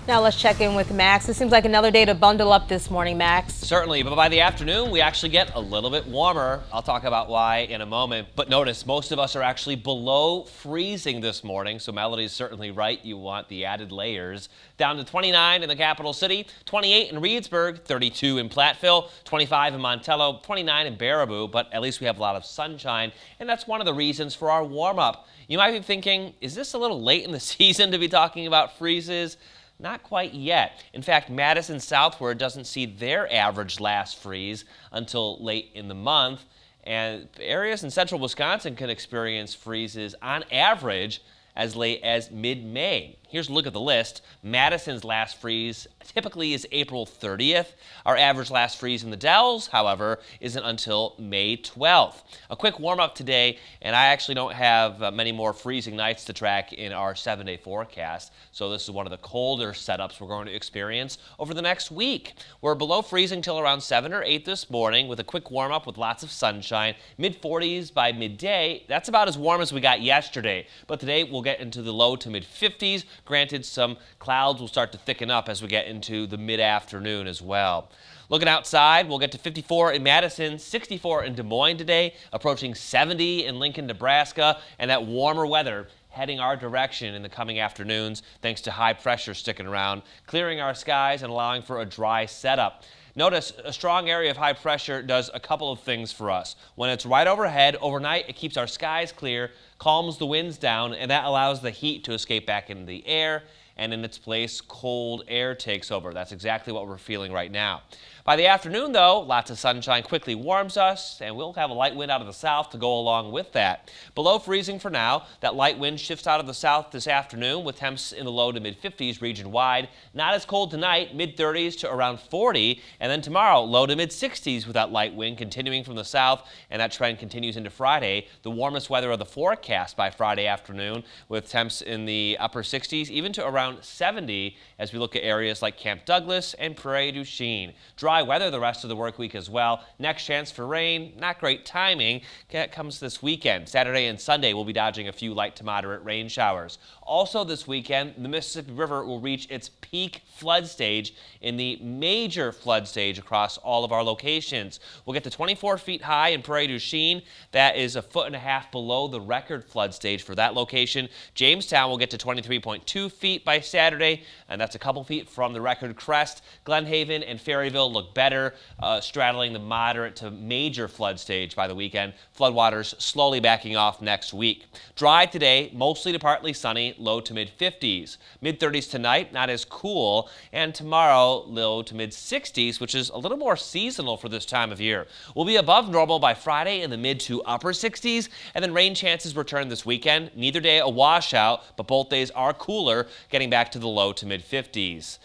Now let's check in with Max. It seems like another day to bundle up this morning, Max. Certainly, but by the afternoon, we actually get a little bit warmer. I'll talk about why in a moment. But notice, most of us are actually below freezing this morning, so Melody's certainly right. You want the added layers. Down to 29 in the capital city, 28 in Reedsburg, 32 in Platteville, 25 in Montello, 29 in Baraboo, but at least we have a lot of sunshine, and that's one of the reasons for our warm-up. You might be thinking, is this a little late in the season to be talking about freezes? Not quite yet. In fact, Madison southward doesn't see their average last freeze until late in the month, and areas in central Wisconsin can experience freezes on average as late as mid-May. Here's a look at the list. Madison's last freeze typically is April 30th. Our average last freeze in the Dells, however, isn't until May 12th. A quick warm-up today, and I actually don't have many more freezing nights to track in our 7-day forecast, so this is one of the colder setups we're going to experience over the next week. We're below freezing till around 7 or 8 this morning with a quick warm-up with lots of sunshine. Mid-40s by midday. That's about as warm as we got yesterday, but today we'll get into the low to mid-50s. Granted, some clouds will start to thicken up as we get into the mid-afternoon as well. Looking outside, we'll get to 54 in Madison, 64 in Des Moines today, approaching 70 in Lincoln, Nebraska, and that warmer weather heading our direction in the coming afternoons thanks to high pressure sticking around, clearing our skies and allowing for a dry setup. Notice a strong area of high pressure does a couple of things for us. When it's right overhead, overnight, it keeps our skies clear, calms the winds down, and that allows the heat to escape back into the air, and in its place, cold air takes over. That's exactly what we're feeling right now. By the afternoon, though, lots of sunshine quickly warms us, and we'll have a light wind out of the south to go along with that. Below freezing for now, that light wind shifts out of the south this afternoon with temps in the low to mid-50s region-wide. Not as cold tonight, mid-30s to around 40, and then tomorrow, low to mid-60s with that light wind continuing from the south, and that trend continues into Friday. The warmest weather of the forecast by Friday afternoon with temps in the upper 60s, even to around 70 as we look at areas like Camp Douglas and Prairie du Chien. Dry weather the rest of the work week as well. Next chance for rain, not great timing. That comes this weekend. Saturday and Sunday we'll be dodging a few light to moderate rain showers. Also this weekend, the Mississippi River will reach its peak flood stage in the major flood stage across all of our locations. We'll get to 24 feet high in Prairie du Chien. That is 1.5 feet below the record flood stage for that location. Jamestown will get to 23.2 feet by Saturday, and that's a couple feet from the record crest. Glen Haven and Ferryville look better, straddling the moderate to major flood stage by the weekend. Floodwaters slowly backing off next week. Dry today, mostly to partly sunny, low to mid-50s. Mid-30s tonight, not as cool, and tomorrow, low to mid-60s, which is a little more seasonal for this time of year. We'll be above normal by Friday in the mid to upper 60s, and then rain chances return this weekend. Neither day a washout, but both days are cooler, getting back to the low to mid-50s.